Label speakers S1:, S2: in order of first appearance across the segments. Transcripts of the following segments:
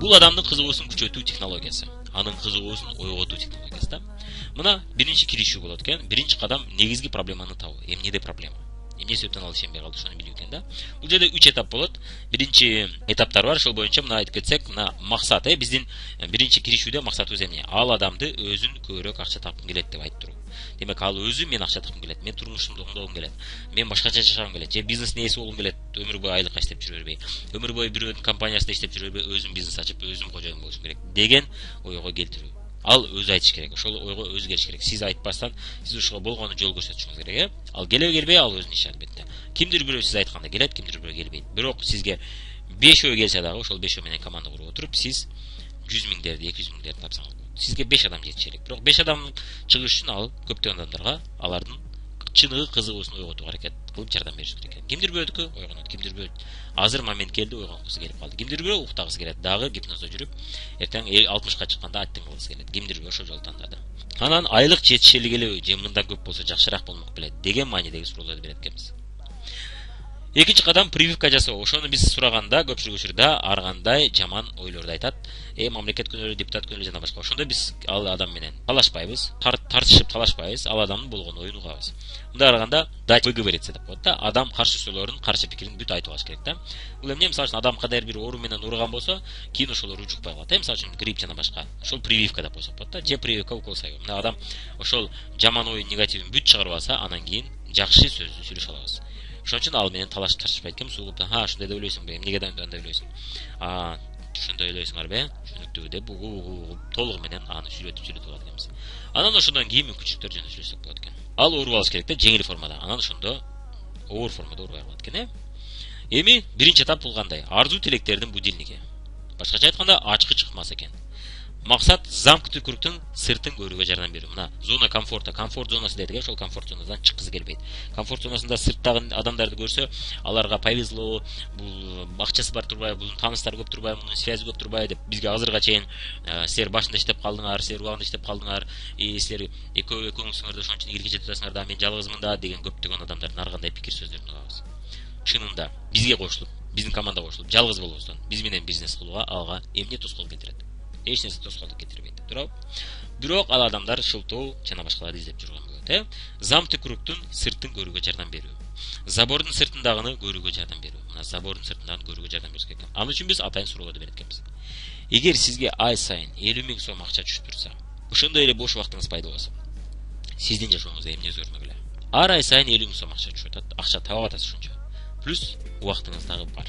S1: Бул адамдын кызыгуусун күчөтүү технологиясы, анын кызыгуусун ойготуу технологиясы да. Мына биринчи киришүү болот экен. Биринчи кадам негизги проблеманы табуу. Эмнеде проблема? Эмне себептен ал ишенбей калды, ошону билүү экен да. Бул жерде 3 этап болот. Биринчи этаптар бар. Ошол боюнча мына айтып кетсек, мына максат, биздин биринчи киришүүдө максатыбыз эмне? Ал адамды өзүн көбүрөөк акча тапкым келет деп айтып туруу. Демек ал өзү мен акча тапкым келет, мен турмушумду оңдогум келет, мен башкача жашагым келет, же бизнестин ээси болгум келет, өмүр бою айлыкка иштеп жүрө бербей, өмүр бою бирөөнүн компаниясында иштеп жүрө бербей, өзүм бизнес ачып, өзүм кожоюн болушум керек деген ойго келтирүү. Ал өзү айтыш керек, ошол ойго өзү келиш керек. Сиз айтпастан, сиз ошого болгону жол көрсөтүшүңүз керек, Ал келеби келбей, ал өзүнүн иши албетте. Кимдир бирөө сиз айтканда келет, кимдир бирөө келбейт. Бирок сизге 5 келсе дагы, ошол 5 менен команда куруп отуруп, сиз 100 миңдерди, 200 миңдерди тапсаңыз болот. Сизге 5 адам жетишелик. Бирок 5 адам чыгыш үчүн ал көптөгөн адамдарга алардын чыныгы кызыгуусун ойготууга аракет кылып жардам бериш керек экен. Кимдир бирөөдүкү ойгонот, кимдир бирөө азыр момент келди, ойгонгусу келип калды. Кимдир бирөө уктагысы келет, дагы гипноздо жүрүп, эртең 60ка чыкканда аттың кылгысы келет. Кимдир бирөө ошол жолду тандады. Анан айлык жетишелик эле, же мындан көп болсо жакшыраак болмок белет деген маанидеги суроолорду берет экенбиз. Экинчи кадам прививка жасоо. Ошону биз сураганда көпчүлүк учурда ар кандай жаман ойлорду айтат. Мамлекет күнөөлүү, депутат күнөөлүү жана башка. Ошондо биз ал адам менен талашпайбыз, тартышып талашпайбыз, ал адамдын болгону оюн угабыз. Мындай караганда дать выговориться деп коет да. Адам каршы сөзлөрүн, каршы пикирин бүт айтып алыш керек да. Бул эмне? Мисалы үчүн адам кадайыр бир оору менен ууруган болсо, кийин ошолор ужукпай калат. Мисалы үчүн грипп жана башка. Ошол прививка деп койсок болот да. Же прививка укол сайгы. Мына адам ошол жаман оюн, негативин бүт чыгарып алса, анан кийин жакшы сөздү сүйлөшө алабыз. Ошон үчүн ал менен талашып тартышпайт экенбиз. Угуп, ошондой деп ойлойсуңбу? Эмнеге андай ойлойсуң? Ошондой ойлойсуңарбы? Түшүнүктүү деп толугу менен аны сүйлөтүп алат экенбиз. Анан ошондон кийин мүмкүнчүлүктөр жөнүндө сүйлөшсөк болот экен. Ал ооруп алыш керек да, жеңил формада. Анан ошондо оор формада оорубай калат экен, Эми биринчи этап бул кандай? Арзуу тилектердин будильниги. Башкача айтканда, ачкы чыкмас экен. Максат замкнутый кругтун сыртын көрүүгө жардам берүү. Мына зона комфорта, комфорт зонасы дейт, ошол комфорт зонадан чыккысы келбейт. Комфорт зонасында сырттагы адамдарды көрсө, аларга повезло, бул акчасы бар турбайбы, бул тааныстар көп турбайбы, мунун связи көп турбайбы деп бизге азырга чейин силер башында иштеп калдыңар, силер убагында иштеп калдыңар, силер экөөңүздөр да ошон үчүн ийгиликке жетип атасыңар да, мен жалгызмын да деген көптөгөн адамдардын ар кандай пикир сөздөрүн угабыз. Чынында бизге кошулуп, биздин командага кошулуп, жалгыз болбостон биз менен бизнес кылууга алга эмне тоскоол келтирет? Эч нерсе тоскоолдук кетирбейт, туурабы? Бирок ал адамдар шылтоо жана башкаларды издеп жүргөн болот, Замкнутый кругтун сыртын көрүүгө жардам берүү. Забордун сыртындагыны көрүүгө жардам берүү. Мына забордун сыртындагыны көрүүгө жардам бериш керек. Ал үчүн биз атайын суроолорду берет экенбиз. Эгер сизге ай сайын 50 миң сом акча түшүп турса, ошондой эле бош убактыңыз пайда болсо, сиздин жашооңузда эмне өзгөрмөк эле? Ар ай сайын 50 миң сом акча түшүп атат, акча таап атасыз ушунча. Плюс убактыңыз дагы бар.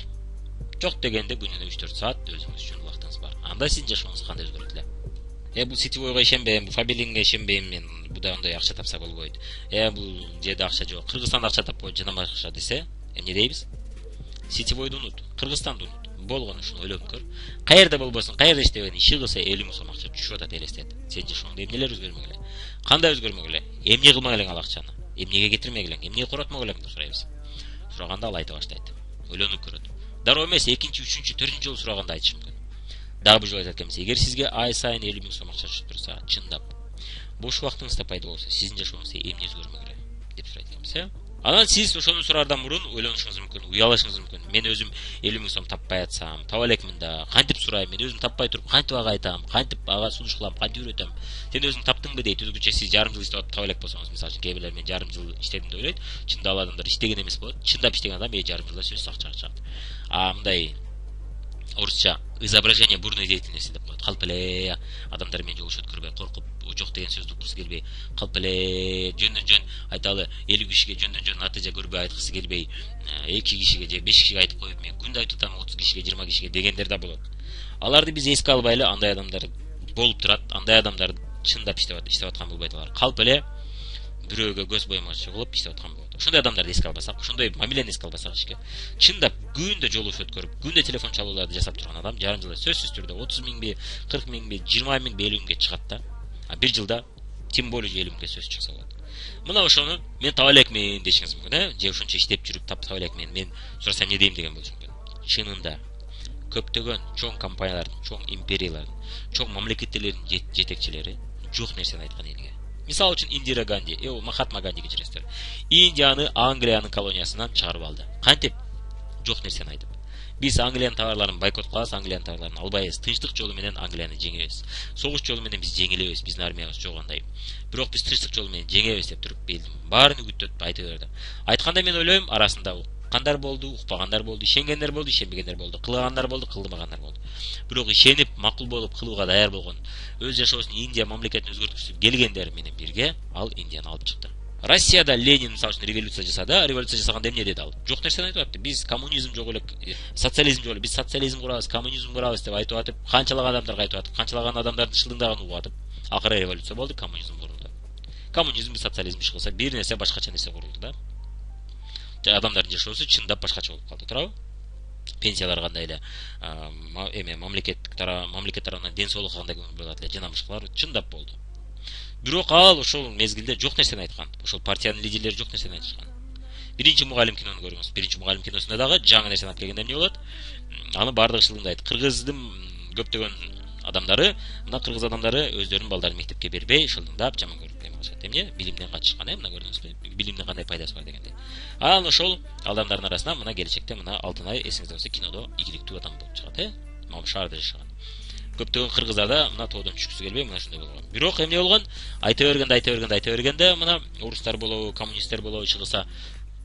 S1: Жок дегенде күнүнө 3-4 саат өзүңүз үчүн убактыңыз бар. Анда сиздин жашооңуз кандай өзгөрөт эле? Бул сетевойго ишенбейм, бул фабилингге ишенбейм, мен буда андай акча тапса болбойт. Бул жерде акча жок. Кыргызстанда акча таппайт жана башка десе, эмне дейбиз? Сетевойду унут, Кыргызстанды унут. Болгон ушуну ойлоп көр. Каерде болбосун, каерде иштебейин, иши кылса 50 миң сом акча түшүп атат, элестет. Сен жашооңдо эмнелер өзгөрмөк эле? Кандай өзгөрмөк эле? Эмне кылмак элең ал акчаны? Эмнеге кетирмек элең? Эмнеге коротмок элең деп сурайбыз. Сураганда ал айта баштайт. Ойлонуп көрөт. Дароо эмес, экинчи, үчүнчү, төртүнчү жолу сураганда айтышы мүмкүн. Дагы бир жолу айтат экенбиз. Эгер сизге ай сайын 50 миң сом акча түшүп турса, чындап бош убактыңызда пайда болсо, сиздин жашооңузда эмне өзгөрмөк эле деп сурайт экенбиз, Анан сиз ошону сураардан мурун ойлонушуңуз мүмкүн, уялышыңыз мүмкүн. Мен өзүм 50 миң сом таппай атсам, таба элекмин да, кантип сурайм, мен өзүм таппай туруп, кантип ага айтам, кантип ага сунуш кылам, кантип үйрөтөм. Сен өзүң таптыңбы дейт, өзгөчө сиз жарым жыл иштеп таба элек болсоңуз, мисалы үчүн кээ бирлер мен жарым жыл иштедим деп ойлойт. Чында ал адамдар иштеген эмес болот. Чындап иштеген адам жарым жылда сөзсүз акчага чыгат. Мындай орусча изображение бурной деятельности деп коет. Калп эле адамдар менен жолугушуп көрбөй, коркуп, жок деген сөздү уккусу келбей, калп эле жөндөн жөн айталы 50 кишиге жөндөн жөн натыйжа көрбөй айткысы келбей, 2 кишиге же 5 кишиге айтып коюп, мен күндө айтып атам 30 кишиге, 20 кишиге дегендер да болот. Аларды биз эске албай эле, андай адамдар болуп турат, андай адамдар чындап иштеп аткан болбойт алар. Калп эле бирөөгө көз боймочу кылып иштеп аткан болот. Ошондой адамдарды эске албасак, ошондой мамилени эске албасак ишке, чындап күндө жолугушуп көрүп, күндө телефон чалууларды жасап турган адам жарым жылда сөзсүз түрдө 30 миңби, 40 миңби, 20 миңби, 50 миңге чыгат да. Бир жылда тем более 50 миңге сөз чыкса болот. Мына ошону мен таба элекмин дешиңиз мүмкүн, же ошончо иштеп жүрүп таба элекмин, мен сурасам эмне дейм деген болушу мүмкүн. Чынында көптөгөн чоң компаниялардын, чоң империялардын, чоң мамлекеттердин жетекчилери жок нерсени айткан элге. Мисалы үчүн Индира Ганди, Махатма Ганди кечиресиздер. Индияны Англиянын колониясынан чыгарып алды. Кантип? Жок нерсени айтып. Биз Англиянын товарларын бойкот кылабыз, Англиянын товарларын албайбыз. Тынчтык жолу менен Англияны жеңебиз. Согуш жолу менен биз жеңилебиз, биздин армиябыз жок андай. Бирок биз тынчтык жолу менен жеңебиз деп туруп элдин баарын үгүттөп айта берди. Айтканда мен ойлойм, арасында уккандар болду, укпагандар болду, ишенгендер болду, ишенбегендер болду, кылгандар болду, кылдырмагандар болду. Бирок ишенип, макул болуп кылууга даяр болгон, өз жашоосун Индия мамлекетин өзгөрткүсү келгендер менен бирге ал Индияны алып чыкты. Россияда Ленин мисалы үчүн революция жасады. Революция жасаганда эмне деди ал? Жок нерсени айтып атты. Биз коммунизм жок эле, социализм жок эле, биз социализм курабыз, коммунизм курабыз деп айтып атып, канчалаган адамдарга айтып атып, канчалаган адамдардын шылыңдаган угуп атып, акыры революция болду, коммунизм курулду. Коммунизм, социализм чыгылса, бир нерсе башкача нерсе курулду да. Адамдардын жашоосу чындап башкача болуп калды, туурабы? Пенсиялар кандай эле, мамлекет тарабынан ден соолукка кандай көңүл бурулат эле, жана башкалар чындап болду. Бирок ал ошол мезгилде жок нерсени айткан. Ошол партиянын лидерлери жок нерсени айтышкан. Биринчи мугалим кинону көрүңүз. Биринчи мугалим киносунда дагы жаңы нерсени алып келгенде эмне болот? Аны бардыгы шылыңдайт. Кыргыздын көптөгөн адамдары, мына кыргыз адамдары өздөрүнүн балдарын мектепке бербей, шылыңдап жаман көрүп калышат. Эмне? Билимден качышкан, мына көрдүңүзбү? Билимдин кандай пайдасы бар дегенде. Анан ошол адамдардын арасынан мына келечекте мына Алтынай, эсиңизде болсо, кинодо ийгиликтүү адам болуп чыгат, Могу шаарда жашаган. Көптөгөн кыргыздарда мына тоодон түшкүсү келбей мына ушундай болгон. Бирок эмне болгон? Айта бергенде мына орустар болобу, коммунисттер болобу чыгылса,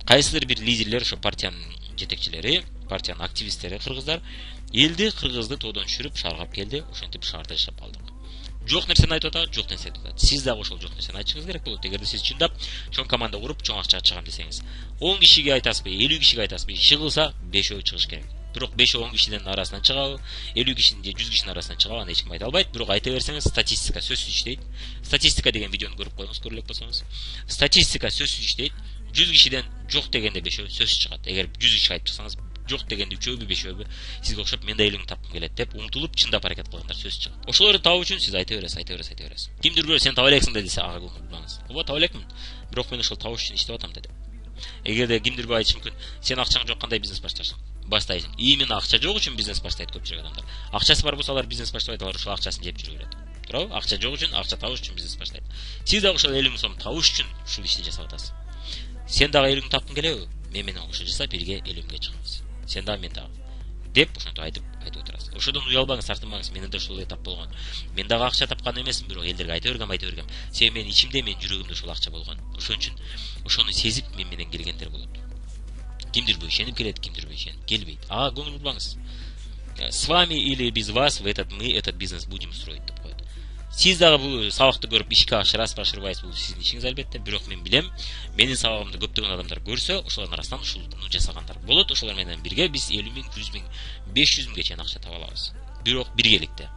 S1: кайсыдыр бир лидерлер, ошо партиянын жетекчилери, партиянын активисттери кыргыздар элди кыргызды тоодон түшүрүп шаарга келди, ошентип шаарда жашап калдык. Жок нерсени айтып атат, жок нерсени айтып атат. Сиз дагы ошол жок нерсени айтышыңыз керек болот. Эгерде сиз чындап чоң команда куруп, чоң акча чыгам десеңиз, 10 кишиге айтасызбы, 50 кишиге айтасызбы, чыгылса 5өө чыгыш керек. Бирок 5-10 кишинин арасынан чыгабы, 50 кишинин же 100 кишинин арасынан чыгабы, аны эч ким айта албайт. Бирок айта берсеңиз, статистика сөзсүз иштейт. Статистика деген видеону көрүп коюңуз, көрө элек болсоңуз. Статистика сөзсүз иштейт. 100 кишиден жок дегенде 5өө сөзсүз чыгат. Эгер 100 киши айтып чыксаңыз, жок дегенде 3өбү, 5өбү сизге окшоп мен да элимди тапкым келет деп умтулуп чындап аракет кылгандар сөзсүз чыгат. Ошолорду табуу үчүн сиз айта бересиз. Кимдир бирөө сен таба элексиң деди, ага көңүл. Ооба таба элекмин. Бирок мен ошол табыш үчүн иштеп атам деди. Эгерде кимдир бирөө айтышы мүмкүн, сен акчаң жок, кандай бизнес баштайсың? Баштайсың. Именно акча жок үчүн бизнес баштайт көпчүлүк адамдар. Акчасы бар болсо алар бизнес баштабайт, алар ошол акчасын жеп жүрө берет. Туурабы? Акча жок үчүн, акча табыш үчүн бизнес баштайт. Сиз дагы ошол 50 миң сом табыш үчүн ушул ишти жасап атасыз. Сен дагы 50 миң тапкың келеби? Мен менен кошо жасап бирге 50 миңге чыгабыз. Сен дагы мен дагы деп ошентип айтып отурасыз. Ошодон уялбаңыз, тартынбаңыз. Менин да ошол эле тап болгон. Мен дагы акча тапкан эмесмин, бирок элдерге айта бергем. Себеби менин ичимде, менин жүрөгүмдө ошол акча болгон. Ошон үчүн ошону сезип мен менен келгендер болот. Кимдир бирөө ишенип келет, кимдир бирөө ишенип келбейт. Көңүл бурбаңыз. С вами или без вас мы этот бизнес будем строить деп коет. Сиз дагы бул сабакты көрүп ишке ашырасызбы, ашырбайсызбы, бул сиздин ишиңиз албетте. Бирок мен билем, менин сабагымды көптөгөн адамдар көрсө, ошолордун арасынан ушуну жасагандар болот. Ошолор менен бирге биз 50 миң, 100 миң, 500 миңге чейин акча таба алабыз. Бирок биргеликте.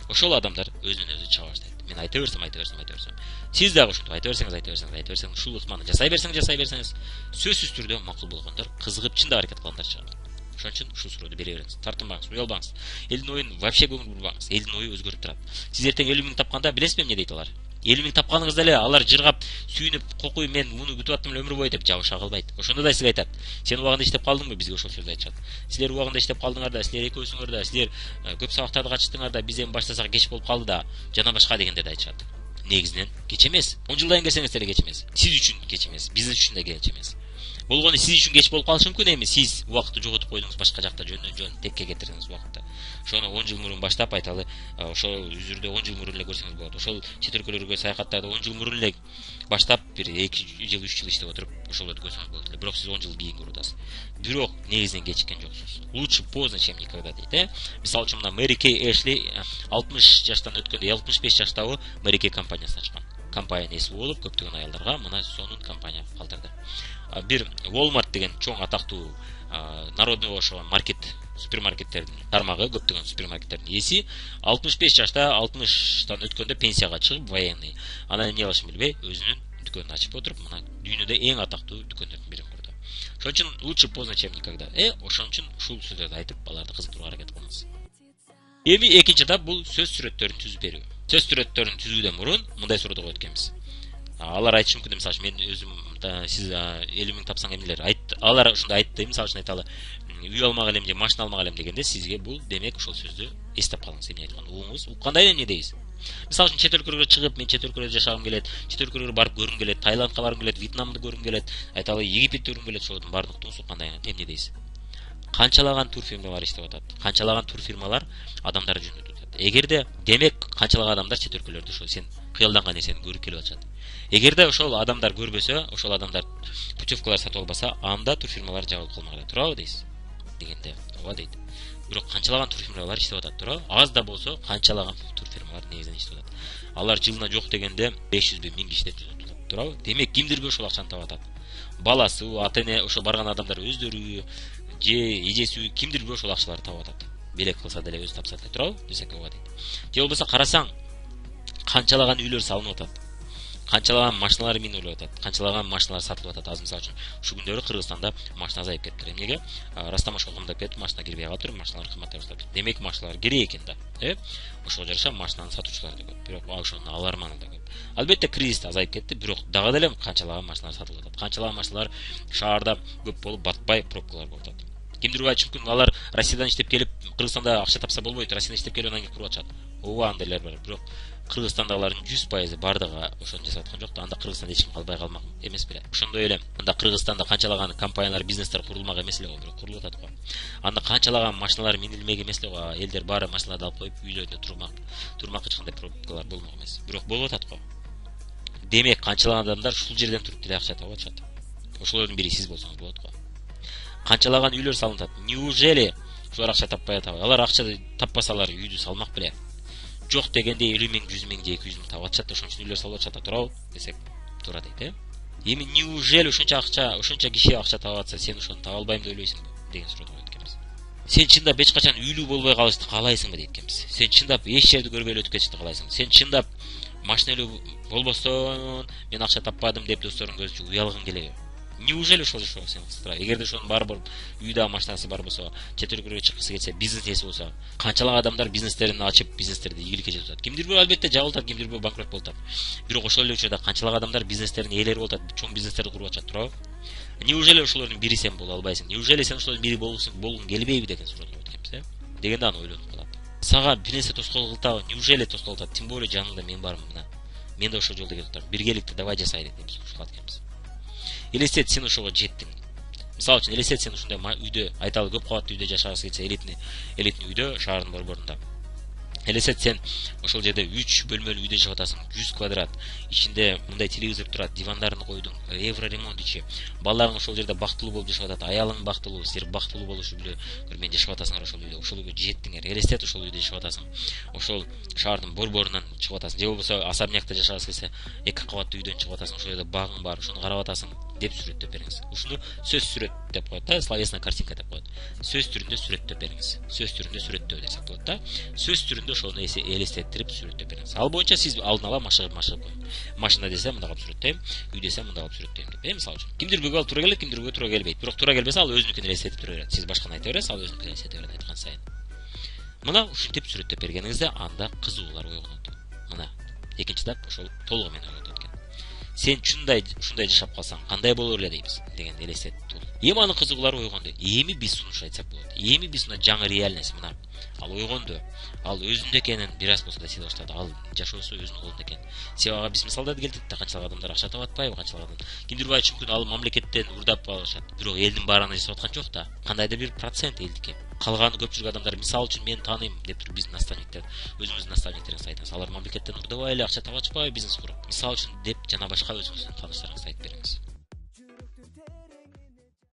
S1: Ошол адамдар өзүнөн өзү чаба баштайт. Мен айта берсем. Сиз дагы ушинтип айта берсеңиз, ушул ыкманы жасай берсеңиз, сөзсүз түрдө макул болгондор, кызыгып чындап аракет кылгандар чыгат. Ошон үчүн ушул суроону бере бериңиз. Тартынбаңыз, уялбаңыз. Элдин оюн вообще көңүл бурбаңыз. Элдин ою өзгөрүп турат. Сиз эртең 50 миң тапканда билесизби эмне дейт алар? 50 миң тапканыңызда эле алар жыргап, сүйүнүп, кокуй мен муну күтүп аттым эле өмүр бою деп жабыша калбайт. Ошондо да сизге айтат. Сен убагында иштеп калдыңбы? Бизге ошол сөздү айтышат. Силер убагында иштеп калдыңар да, силер экөөсүңөр да, силер көп сабактарды качыштыңар да, биз эми баштасак кеч болуп калды да, жана башка дегенде да айтышат. Негизинен кеч эмес. 10 жылдан келсеңиз деле кеч эмес. Сиз үчүн кеч эмес, бизнес үчүн да кеч эмес. Болгону сиз үчүн кеч болуп калышы мүмкүн, эми сиз убакытты жоготуп койдуңуз, башка жакта жөн текке кетирдиңиз убакытты. Ошону 10 жыл мурун баштап айталы, ошол үзүрдө 10 жыл мурун эле көрсөңүз болот. Ошол чет өлкөлөргө саякаттарды 10 жыл мурун эле баштап бир 2 жыл 3 жыл иштеп отуруп ошолорду көрсөңүз болот эле. Бирок сиз 10 жыл кийин көрүп атасыз. Бирок негизинен кечиккен жоксуз. Лучше поздно, чем никогда дейт, Мисалы үчүн мына Мэри Кей Эшли 60 жаштан өткөндө 65 жаштагы Мэри Кей компаниясын ачкан. Компания эси болуп, көптөгөн аялдарга мына сонун компания калтырды. Бир Walmart деген чоң атактуу народный ошол маркет, супермаркеттердин тармагы, көптөгөн супермаркеттердин эси 65 жашта, 60тан өткөндө пенсияга чыгып, военный. Анан эмне кылышын билбей, өзүнүн дүкөнүн ачып отуруп, мына дүйнөдө эң атактуу дүкөндөрдүн бирин курду. Ошон үчүн лучше поздно, чем никогда. Ошон үчүн ушул сөздөрдү айтып, аларды кызыктырууга аракет кылыңыз. Эми экинчи этап бул сөз сүрөттөрүн түзүп берүү. Сөз сүрөттөрүн түзүүдөн мурун мындай сурооду коет экенбиз. Алар айтышы мүмкүн, мисалы үчүн мен өзүм сиз 50 миң тапсаң эмнелер айт, алар ушундай айтты, мисалы үчүн айталы, үй алмак элем же машина алмак элем дегенде сизге бул демек ошол сөздү эстеп калыңыз, эмне айтканын угуңуз, уккандай эмне дейсиз. Мисалы үчүн чет өлкөлөргө чыгып, мен чет өлкөлөрдө жашагым келет, чет өлкөлөргө барып көргүм келет, Таиландка баргым келет, Вьетнамды көргүм келет, айталы Египетти көргүм келет, ошолордун баардык туңсу кандай эмне дейсиз. канчалаган турфирмалар иштеп атат, канчалаган турфирмалар адамдарды жөнөтүп атат. Эгерде демек канчалаган адамдар чет өлкөлөрдө ошо сен кыялданган нерсени көрүп келип атышат. Эгерде ошол адамдар көрбөсө, ошол адамдар путевкалар сатып албаса, анда турфирмалар жабылып калмак туурабы дейсиз дегенде. Ооба дейт. Бирок канчалаган турфирмалар иштеп атат туурабы? Аз да болсо канчалаган турфирмалар негизинен иштеп атат. Алар жылына жок дегенде 500 1000 кишиден жөнөтүп атат туурабы? Демек кимдирбир ошол акчаны таап атат. Баласы, ата-эне ошо барган адамдар өздөрү же эжеси кимдирбир ошол акчаларды таап атат. Белек кылса деле өзү тапса деле туурабы? Десек ооба дейт. Же болбосо карасаң канчалаган үйлөр салынып атат. Канчалаган машиналар минип атат, канчалаган машиналар сатылып атат. Аз мисалы үчүн ушу күндөрү Кыргызстанда машина азайып кетти. Эмнеге? Растамашка кымдап кетип, машина кирбей калыптыр, машиналар кымбаттай баштады. Демек машиналар керек экен да, ошого жараша машинаны сатуучулар да көп. Бирок ошонун аларманы да көп. Албетте кризис азайып кетти, бирок дагы деле канчалаган машиналар сатылып атат. Канчалаган машиналар шаарда көп болуп батпай пробкалар болуп атат. Кимдир айтышы мүмкүн, алар Россиядан иштеп келип, Кыргызстанда акча тапса болбойт, Россиядан иштеп келип анан кирип куруп атышат. Ооба, андайлар бар. Бирок Кыргызстандагылардын 100% бардыгы ошону жасап аткан жок да. Анда Кыргызстанда эч ким калбай калмак эмес беле. Ошондой эле анда Кыргызстанда канчалаган компаниялар, бизнестер курулмак эмес эле го, бирок курулуп атат го. Анда канчалаган машиналар минилмек эмес эле го. Элдер баары машиналарды алып коюп үйлөрүндө турмак эч кандай пробкалар болмок эмес. Бирок болуп атат го. Демек канчалаган адамдар ушул жерден туруп деле акча таап атышат. Ошолордун бири сиз болсоңуз болот го. Канчалаган үйлөр салынат. Неужели ушулар акча таппай атабы? Алар акча таппасалар үйдү салмак беле. Жок дегенде 50 000, 100 000, 200 000 таап атышат, ошон үчүн үйлөр салып атышат, туурабы? Десек туура дейт, Эми неужели ушунча акча, ушунча киши акча таап атса, сен ошону таап албайм деп ойлойсуңбу деген суроону коет экенбиз. Сен чындап эч качан үйлүү болбой калышты каалайсыңбы дейт экенбиз. Сен чындап эч жерди көрбөй эле өтүп кетишти каалайсыңбы? Сен чындап машинелүү болбостон мен акча таппадым деп досторунун көзүнчө уялгың келеби? Неужели ошол жашоо сен кыстыра? Эгерде ошонун баары бар, үйдө машинасы бар болсо, чет өлкөгө чыккысы келсе, бизнес ээси болсо, канчалык адамдар бизнестерин ачып, бизнестерди ийгиликке жеткизе атат. Кимдир бир албетте жабылып атат, кимдир бир банкрот болуп атат. Бирок ошол эле учурда канчалык адамдар бизнестердин ээлери болуп атат, чоң бизнестерди куруп атышат, туурабы? Неужели ошолордун бири сен боло албайсың? Неужели сен ошолордун бири болгуң келбейби деген суроону коет экенбиз, дегенде аны ойлонуп калат. Сага бир нерсе тоскоол кылтабы? Неужели тоскоол кылат? Тем более жаныңда мен бармын мына. Мен да ошол жолдо кетип атам. Биргеликте давай жасайлы деп кушулат экенбиз. Элестет сен ошого жеттиң. Мисалы үчүн элестет сен ушундай үйдө, айталы көп кабаттуу үйдө жашагысы келсе, элитный үйдө, шаардын борборунда. Элестет сен ошол жерде 3 бөлмөлүү үйдө жашап атасың, 100 квадрат, ичинде мындай телевизор турат, дивандарын койдуң, евро ремонт ичи. Балдарың ошол жерде бактылуу болуп жашап атат, аялың бактылуу, силер бактылуу болушу биле көрмөн жашап атасыңар ошол үйдө. Ошол үйгө жеттиңер. Элестет ошол үйдө жашап атасың. Ошол шаардын борборунан чыгып атасың. Же болбосо особнякта жашагысы келсе, 2 кабаттуу үйдөн чыгып атасың, ошол жерде багың бар, ошону карап атасың деп сүрөттөп бериңиз. Ушуну сөз сүрөт деп коет да, словесная картинка деп коет. Сөз түрүндө сүрөттөп бериңиз. Сөз түрүндө сүрөттөө десек болот да. Сөз түрүндө ошону элестеттирип сүрөттөп бериңиз. Ал боюнча сиз алдын ала машыгып коюңуз. Машина десе мындай кылып сүрөттөйм, үй десе мындай кылып сүрөттөйм деп. Мисалы үчүн кимдирбирге ал туура келет, кимдирбирге туура келбейт. Бирок туура келбесе ал өзүнүкүн элестетип тура берет. Сиз башканы айта бересиз, ал өзүнүкүн элестете берет айткан сайын. Мына ушинтип сүрөттөп бергениңизде анда кызуулар ойгонот. Мына экинчи этап ошол толугу менен ойгонот экен. Сен ушундай жашап калсаң кандай болор эле дейбиз деген элестетип. Эми анын кызыгуулары ойгонду. Эми биз сунуш айтсак болот. Эми биз мына жаңы реальность мына. Ал ойгонду. Ал өзүндө экенин бир аз болсо да сезе баштады. Ал жашоосу өзүнүн колунда экен. Себеби ага биз мисалдарды келтирдик да, канчалык адамдар акча таап атпайбы, канчалык адам. Кимдир бир айтышы мүмкүн, ал мамлекеттен урдап алышат. Бирок элдин баарына жасап аткан жок да. Кандайдыр бир процент элдики. Калган көпчүлүк адамдар, мисалы үчүн мен тааныйм деп туруп биздин наставниктер, өзүбүздүн наставниктериңиз айтыңыз. Алар мамлекеттен урдабай эле акча таап атышпайбы бизнес куруп. Мисалы үчүн деп жана башка өзүңүздүн тааныштарыңызды айтып бериңиз.